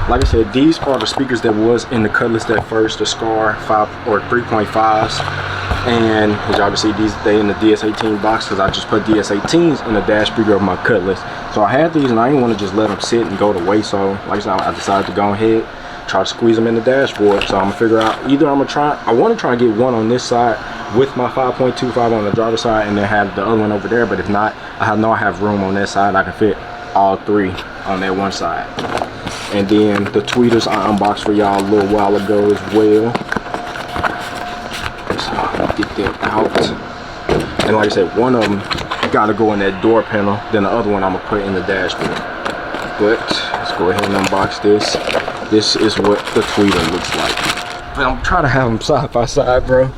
Like I said, these are the speakers that was in the Cutlass at first, the Scar 5 or 3.5s. And as y'all can see, they in the DS18 box because I just put DS18s in the dash speaker of my Cutlass. So I had these and I didn't want to just let them sit and go to waste. So like I said, I decided to go ahead, try to squeeze them in the dashboard. So I'm gonna figure out either I want to try and get one on this side with my 5.25 on the driver's side and then have the other one over there. But if not, I have room on that side. I can fit all three on that one side. And then the tweeters I unboxed for y'all a little while ago as well. Get that out. And like I said, one of them gotta go in that door panel, then the other one I'm gonna put in the dashboard. But let's go ahead and unbox this. This is what the tweeter looks like. But I'm trying to have them side by side, bro,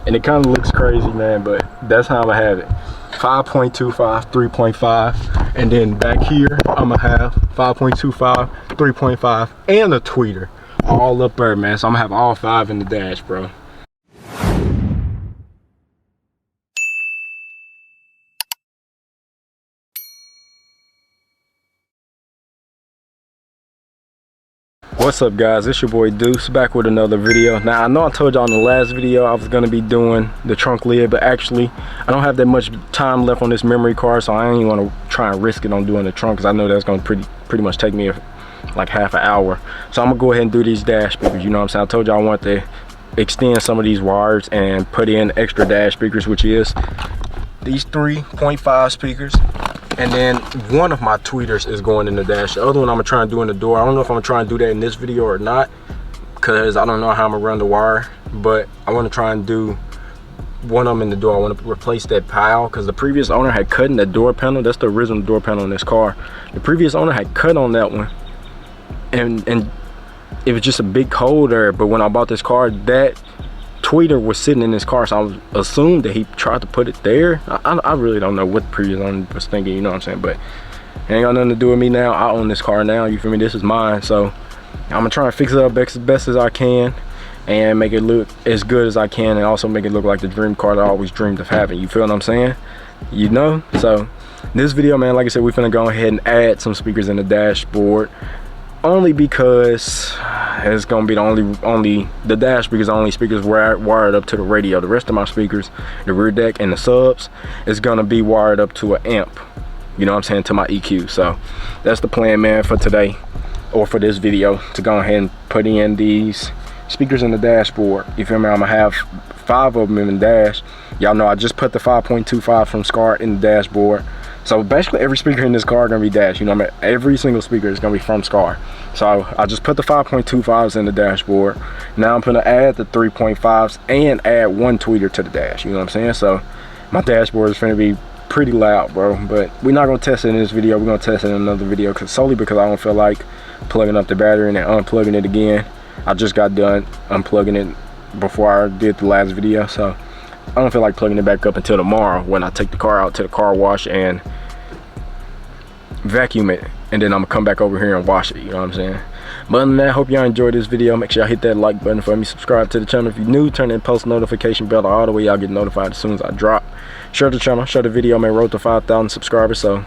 and it kind of looks crazy, man, but that's how I'm gonna have it. 5.25, 3.5, and then back here I'm gonna have 5.25, 3.5, and a tweeter all up there, man. So I'm gonna have all 5 in the dash, bro. What's up, guys? It's your boy Deuce back with another video. Now I know I told y'all in the last video I was gonna be doing the trunk lid, but actually I don't have that much time left on this memory card, so I ain't even want to try and risk it on doing the trunk because I know that's gonna pretty much take me like half an hour. So I'm gonna go ahead and do these dash speakers. You know what I'm saying? I told y'all I want to extend some of these wires and put in extra dash speakers, which is these 3.5 speakers. And then one of my tweeters is going in the dash. The other one I'm gonna try and do in the door. I don't know if I'm gonna try and do that in this video or not, because I don't know how I'm gonna run the wire, but I want to try and do one of them in the door. I want to replace that pile because the previous owner had cut in that door panel. That's the original door panel in this car. The previous owner had cut on that one, and it was just a big hole there. But when I bought this car, that tweeter was sitting in this car, so I assumed that he tried to put it there. I really don't know what the previous owner was thinking, you know what I'm saying? But it ain't got nothing to do with me now. I own this car now, you feel me? This is mine, so I'm gonna try and fix it up as best as I can and make it look as good as I can, and also make it look like the dream car that I always dreamed of having. You feel what I'm saying? You know? So this video, man, like I said, we're finna go ahead and add some speakers in the dashboard, only because it's gonna be the dash speakers, the only speakers wired up to the radio. The rest of my speakers, the rear deck and the subs, is gonna be wired up to an amp, you know what I'm saying, to my EQ. So that's the plan, man, for today, or for this video, to go ahead and put in these speakers in the dashboard. You feel me? I'm gonna have 5 of them in the dash. Y'all know I just put the 5.25 from Scar in the dashboard. So basically every speaker in this car is gonna be dash, you know what I mean? Every single speaker is gonna be from Scar. So I just put the 5.25s in the dashboard. Now I'm gonna add the 3.5s and add one tweeter to the dash, you know what I'm saying? So my dashboard is gonna be pretty loud, bro, but we're not gonna test it in this video. We're gonna test it in another video, solely because I don't feel like plugging up the battery and then unplugging it again. I just got done unplugging it before I did the last video, so I don't feel like plugging it back up until tomorrow when I take the car out to the car wash and vacuum it, and then I'm gonna come back over here and wash it, you know what I'm saying? But other than that, hope y'all enjoyed this video. Make sure y'all hit that like button for me, subscribe to the channel if you're new, turn that post notification bell all the way, y'all get notified as soon as I drop. Share the channel, share the video, man. Road to 5,000 subscribers, so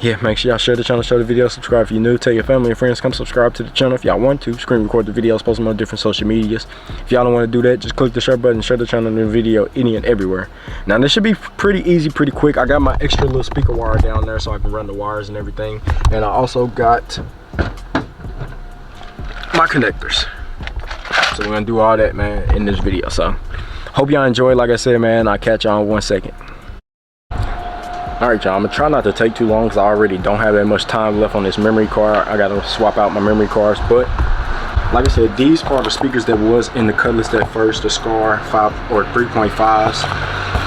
yeah, make sure y'all share the channel, share the video, subscribe if you're new, tell your family and friends, come subscribe to the channel if y'all want to, screen record the videos, post them on different social medias. If y'all don't want to do that, just click the share button, share the channel and the video any and everywhere. Now this should be pretty easy, pretty quick. I got my extra little speaker wire down there so I can run the wires and everything, and I also got my connectors. So we're gonna do all that, man, in this video. So hope y'all enjoy. Like I said, man, I'll catch y'all in 1 second. All right, y'all, I'm gonna try not to take too long because I already don't have that much time left on this memory card. I gotta swap out my memory cards, but like I said, these are the speakers that was in the Cutlass at first, the Scar 5 or 3.5s.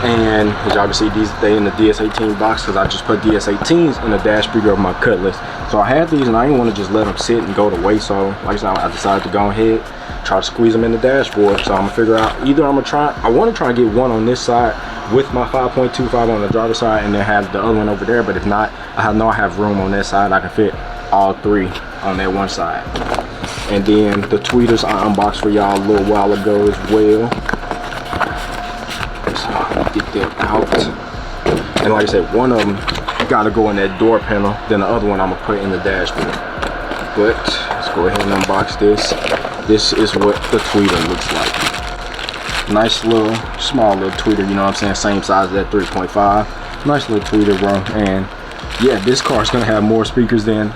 And as y'all can see, they in the DS18 box because I just put DS18s in the dash speaker of my Cutlass. So I had these and I didn't want to just let them sit and go to waste. So like I said, I decided to go ahead, try to squeeze them in the dashboard. So I'm gonna figure out either I want to try and get one on this side with my 5.25 on the driver's side and then have the other one over there. But if not, I have room on that side. I can fit all 3 on that one side. And then the tweeters I unboxed for y'all a little while ago as well. So get that out. And like I said, one of them gotta go in that door panel, then the other one I'm gonna put in the dashboard. But let's go ahead and unbox this. This is what the tweeter looks like. Nice little, small little tweeter, you know what I'm saying? Same size as that 3.5. Nice little tweeter, bro. And yeah, this car is gonna have more speakers than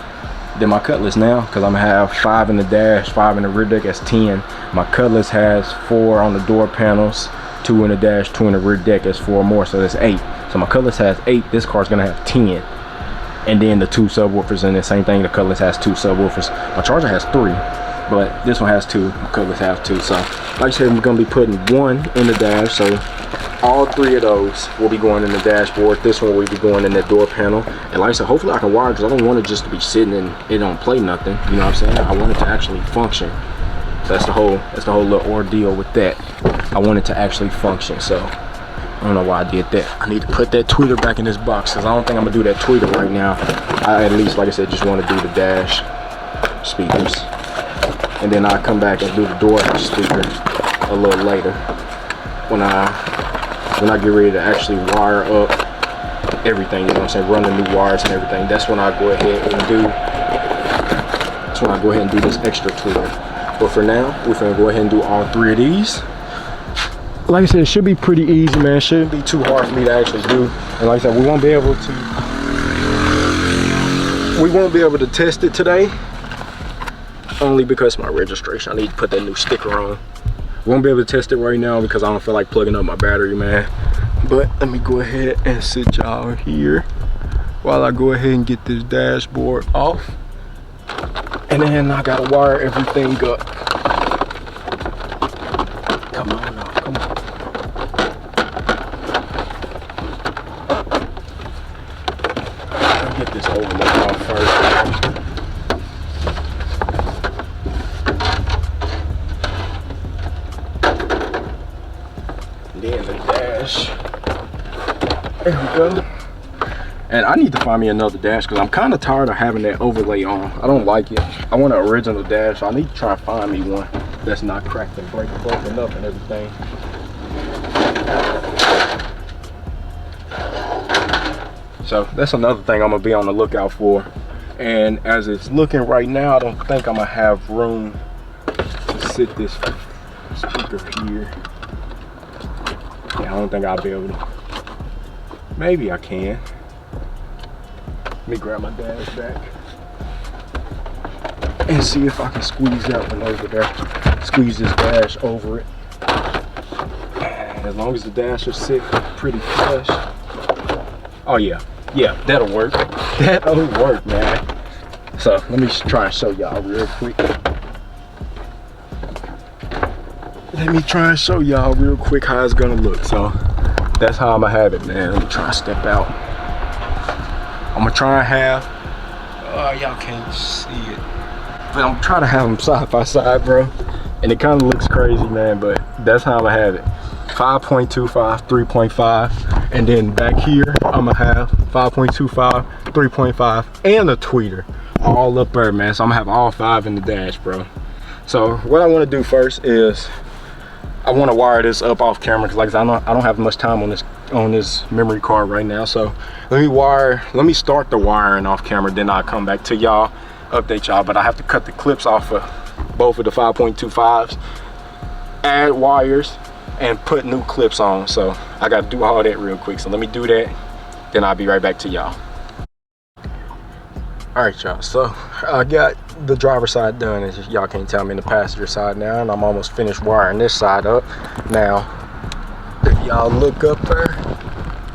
my Cutlass now, because I'm gonna have 5 in the dash, 5 in the rear deck. That's 10. My Cutlass has 4 on the door panels, 2 in the dash, 2 in the rear deck. That's 4 more, so that's 8. So my Cutlass has 8. This car's gonna have 10. And then the 2 subwoofers, and the same thing, the Cutlass has 2 subwoofers. My Charger has 3, but this one has 2. My Cutlass has 2. So like I said, we're gonna be putting 1 in the dash. So all 3 of those will be going in the dashboard. This one will be going in that door panel. And like I said, hopefully I can wire, because I don't want it just to be sitting and it don't play nothing. You know what I'm saying? I want it to actually function. So that's the whole little ordeal with that. I want it to actually function. So I don't know why I did that. I need to put that tweeter back in this box, because I don't think I'm gonna do that tweeter right now. I at least, like I said, just want to do the dash speakers, and then I'll come back and do the door speaker a little later when I get ready to actually wire up everything, you know what I'm saying, run the new wires and everything. That's when I go ahead and do this extra tweeter. But for now, we're gonna go ahead and do all 3 of these. Like I said, it should be pretty easy, man. It shouldn't be too hard for me to actually do. And like I said, we won't be able to test it today, only because of my registration. I need to put that new sticker on. We won't be able to test it right now because I don't feel like plugging up my battery, man. But let me go ahead and sit y'all here while I go ahead and get this dashboard off. And then I gotta wire everything up. Come on now, come on. I'll get this overlay off first. Then the dash. There we go. And I need to find me another dash, because I'm kind of tired of having that overlay on. I don't like it. I want an original dash. So I need to try and find me one that's not cracked and broken up and everything. So that's another thing I'm gonna be on the lookout for. And as it's looking right now, I don't think I'm gonna have room to sit this speaker here. Yeah, I don't think I'll be able to. Maybe I can. Let me grab my dash back and see if I can squeeze that one over there. Squeeze this dash over it. As long as the dash is sitting pretty flush. Oh yeah, that'll work. That'll work, man. So let me try and show y'all real quick. Let me try and show y'all real quick how it's gonna look. So that's how I'm gonna have it, man. Let me try and step out. I'm gonna try and have, y'all can't see it, but I'm trying to have them side by side, bro. And it kind of looks crazy, man, but that's how I'm gonna have it. 5.25, 3.5, and then back here, I'm gonna have 5.25, 3.5, and a tweeter all up there, man. So I'm gonna have all 5 in the dash, bro. So what I wanna do first is, I want to wire this up off camera, because like I don't have much time on this memory card right now. So let me start the wiring off camera, then I'll come back to y'all, update y'all. But I have to cut the clips off of both of the 5.25s, add wires, and put new clips on. So I got to do all that real quick. So let me do that, then I'll be right back to y'all. All right, y'all, so I got the driver's side done, as y'all can't tell me, in the passenger side now, and I'm almost finished wiring this side up. Now, if y'all look up there,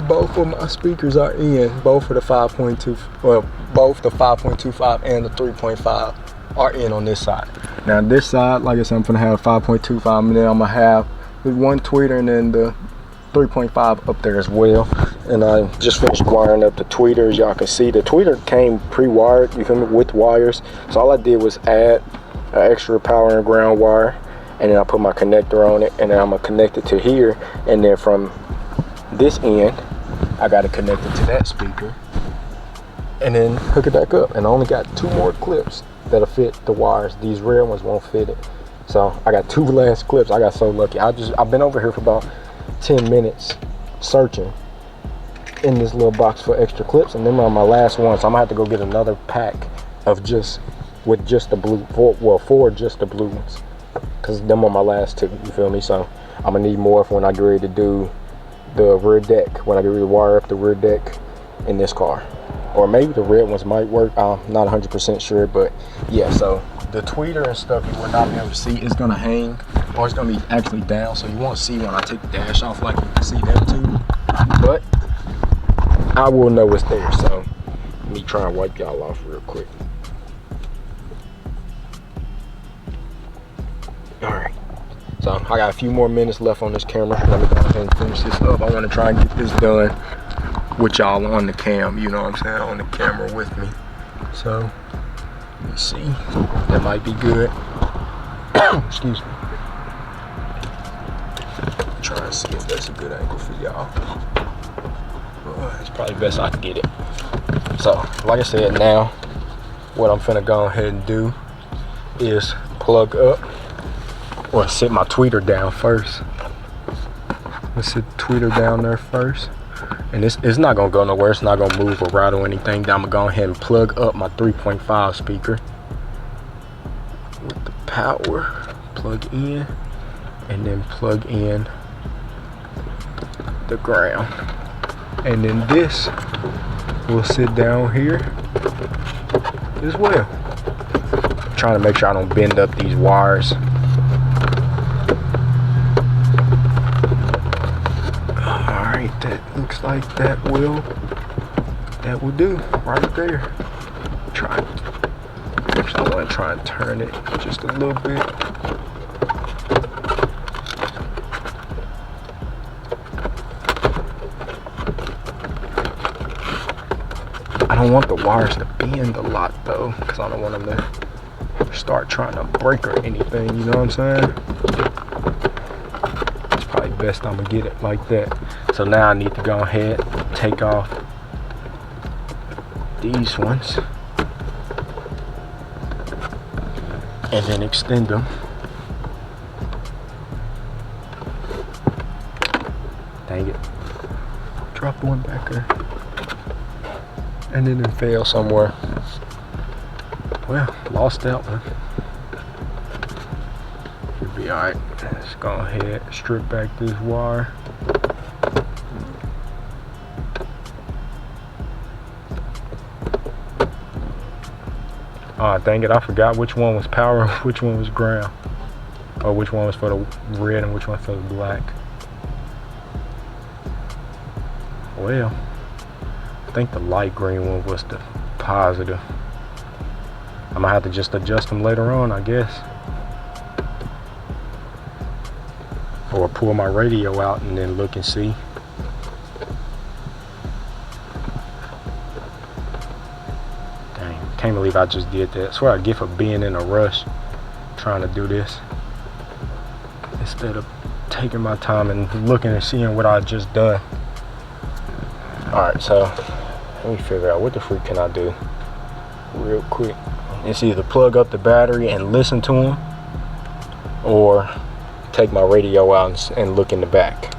both of my speakers are in, both of the 5.2, well, both the 5.25 and the 3.5 are in on this side. Now this side, like I said, I'm gonna have 5.25, and then I'm gonna have the 1 tweeter and then the 3.5 up there as well. And I just finished wiring up the tweeter. As y'all can see, the tweeter came pre-wired, you feel me, with wires. So all I did was add an extra power and ground wire, and then I put my connector on it, and then I'm gonna connect it to here, and then from this end I got to connect it to that speaker and then hook it back up. And I only got 2 more clips that'll fit the wires. These rear ones won't fit it. So I got 2 last clips. I got so lucky. I've been over here for about 10 minutes searching in this little box for extra clips, and then on my last one, so I'm gonna have to go get another pack of just with just the blue, four just the blue ones, because them are my last two, you feel me? So I'm gonna need more for when I get ready to do the rear deck, when I get ready to wire up the rear deck in this car. Or maybe the red ones might work, I'm not 100% sure, but yeah. So the tweeter and stuff you will not be able to see. It's gonna hang, or it's gonna be actually down, so you won't see when I take the dash off like you can see them too, but I will know it's there. So let me try and wipe y'all off real quick. All right, so I got a few more minutes left on this camera. Let me go ahead and finish this up. I want to try and get this done with y'all on the cam, you know what I'm saying, on the camera with me. So let me see, that might be good. Excuse me. Try and see if that's a good angle for y'all. It's probably best I can get it. So like I said, now what I'm finna go ahead and do is plug up, or sit my tweeter down first. Let's sit the tweeter down there first. And it's not gonna go nowhere, it's not gonna move or rattle or anything. Then I'm gonna go ahead and plug up my 3.5 speaker with the power, plug in, and then plug in the ground. And then this will sit down here as well. I'm trying to make sure I don't bend up these wires. That looks like that will do right there. First I want to try and turn it just a little bit. I don't want the wires to bend a lot though, because I don't want them to start trying to break or anything, you know what I'm saying? It's probably best I'm gonna get it like that. So now I need to go ahead and take off these ones and then extend them. Dang it. Dropped one back there. And then it fell somewhere. Well, lost that one. Should be alright. Let's go ahead and strip back this wire. Oh, dang it, I forgot which one was power, which one was ground. Or which one was for the red and which one for the black. Well, I think the light green one was the positive. I'm gonna have to just adjust them later on, I guess. Or pull my radio out and then look and see. Can't believe I just did that. That's what I get for being in a rush trying to do this instead of taking my time and looking and seeing what I just done. Alright, so let me figure out what the freak can I do real quick. It's either plug up the battery and listen to them, or take my radio out and look in the back.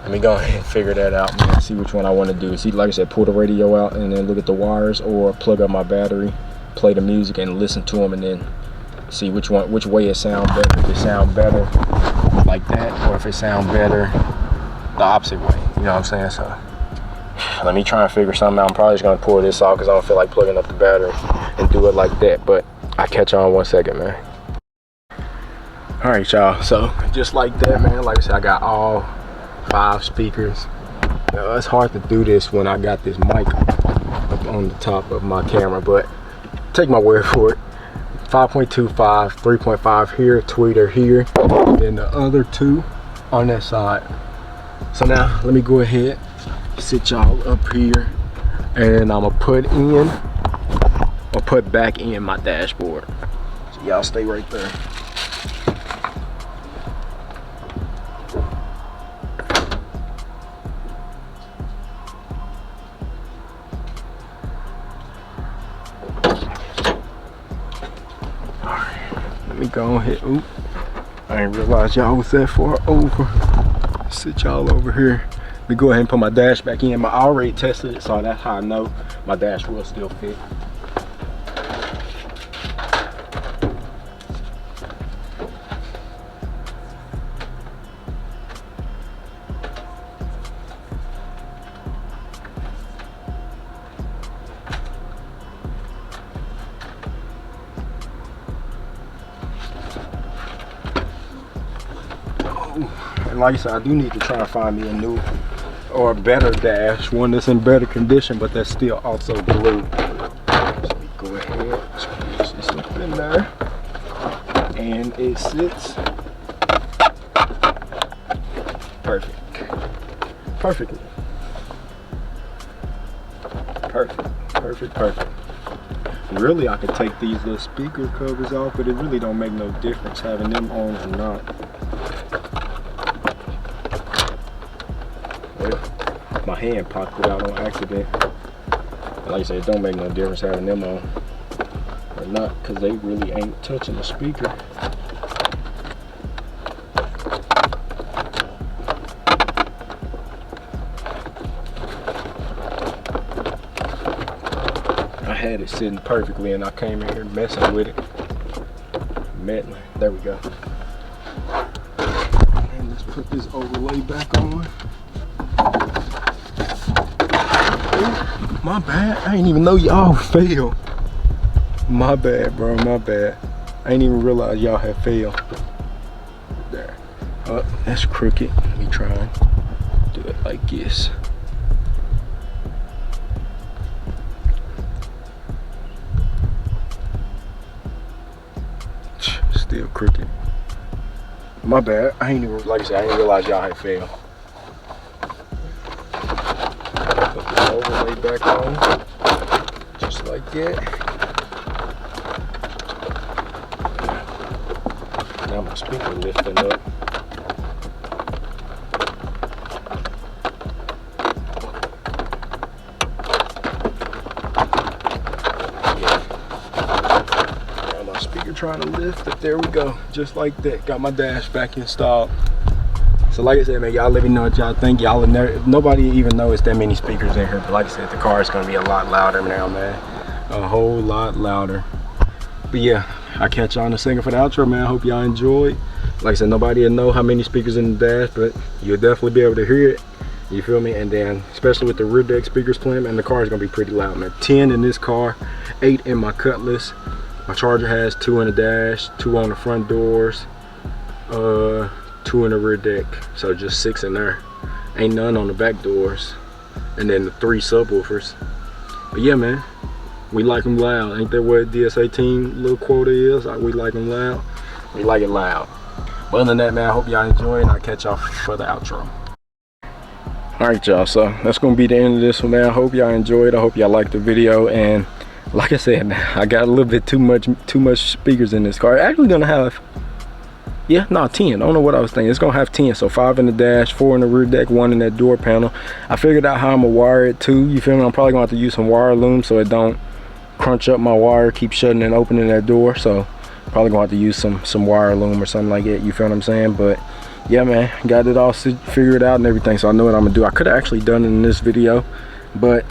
Let me go ahead and figure that out, man. See which one I want to do. See, like I said, pull the radio out and then look at the wires, or plug up my battery, play the music and listen to them, and then see which way it sounds better. If it sounds better like that, or if it sounds better the opposite way. You know what I'm saying? So let me try and figure something out. I'm probably just gonna pull this off because I don't feel like plugging up the battery and do it like that. But I'll catch y'all in 1 second, man. All right, y'all. So just like that, man. Like I said, I got all 5 speakers. It's hard to do this when I got this mic up on the top of my camera, but take my word for it. 5.25, 3.5 here, tweeter here, and then the other 2 on that side. So now let me go ahead, sit y'all up here, and I'm gonna put back in my dashboard. So y'all stay right there. Let me go ahead. Oop, I didn't realize y'all was that far over. Sit y'all over here. Let me go ahead and put my dash back in. I already tested it, so that's how I know my dash will still fit. And like I said, I do need to try and find me a new or a better dash, one that's in better condition, but that's still also blue. Let me go ahead, squeeze this up in there, and it sits perfectly. Perfect. Really, I could take these little speaker covers off, but it really don't make no difference having them on or not. Well, my hand popped it out on accident. But like I said, it don't make no difference having them on or not, because they really ain't touching the speaker. I had it sitting perfectly and I came in here messing with it. Meddling. There we go. And let's put this overlay back on. Ooh, my bad. I ain't even know y'all failed. My bad, bro. My bad. I ain't even realize y'all had failed. There. Oh, that's crooked. Let me try and do it like this. Still crooked. My bad. I ain't even, like I said, I didn't realize y'all had failed. Put the overlay back on, just like that. Now my speaker lifting up. Trying to lift it. There we go, just like that. Got my dash back installed. So like I said, man, y'all let me know what y'all think. Y'all never, nobody even know it's that many speakers in here, but like I said, the car is going to be a lot louder now, man, a whole lot louder. But yeah, I'll catch y'all in a second for the outro, man. I hope y'all enjoyed. Like I said, nobody will know how many speakers in the dash, but you'll definitely be able to hear it, you feel me? And then especially with the rear deck speakers playing, man, the car is going to be pretty loud, man. 10 in this car, 8 in my Cutlass. My Charger has 2 in the dash, 2 on the front doors, 2 in the rear deck, so just 6 in there. Ain't none on the back doors, and then the 3 subwoofers. But yeah, man, we like them loud. Ain't that what DS18 little quota is? We like them loud. We like it loud. But other than that, man, I hope y'all enjoy, and I'll catch y'all for the outro. All right, y'all, so that's gonna be the end of this one, man. I hope y'all enjoyed. I hope y'all liked the video, and like I said, man, I got a little bit too much speakers in this car. Actually gonna have, 10. I don't know what I was thinking. It's gonna have 10, so 5 in the dash, 4 in the rear deck, 1 in that door panel. I figured out how I'm gonna wire it too, you feel me? I'm probably gonna have to use some wire loom so it don't crunch up my wire, keep shutting and opening that door. So probably gonna have to use some wire loom or something like that, you feel what I'm saying? But yeah, man, got it all figured out and everything, so I know what I'm gonna do. I could have actually done it in this video, but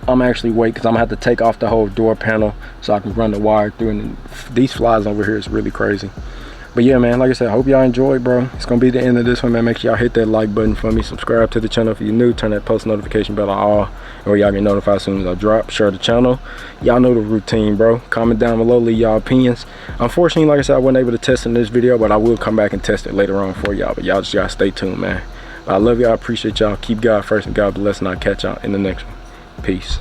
I'm actually wait because I'm gonna have to take off the whole door panel so I can run the wire through, and these flies over here is really crazy. But yeah, man, like I said, I hope y'all enjoyed, bro. It's gonna be the end of this one, man. Make sure y'all hit that like button for me, subscribe to the channel if you're new, turn that post notification bell on all, or y'all get notified as soon as I drop. Share the channel. Y'all know the routine, bro. Comment down below, leave y'all opinions. Unfortunately, like I said, I wasn't able to test in this video, but I will come back and test it later on for y'all. But y'all just gotta stay tuned, man. But I love y'all, appreciate y'all. Keep God first and God bless, and I'll catch y'all in the next one. Peace.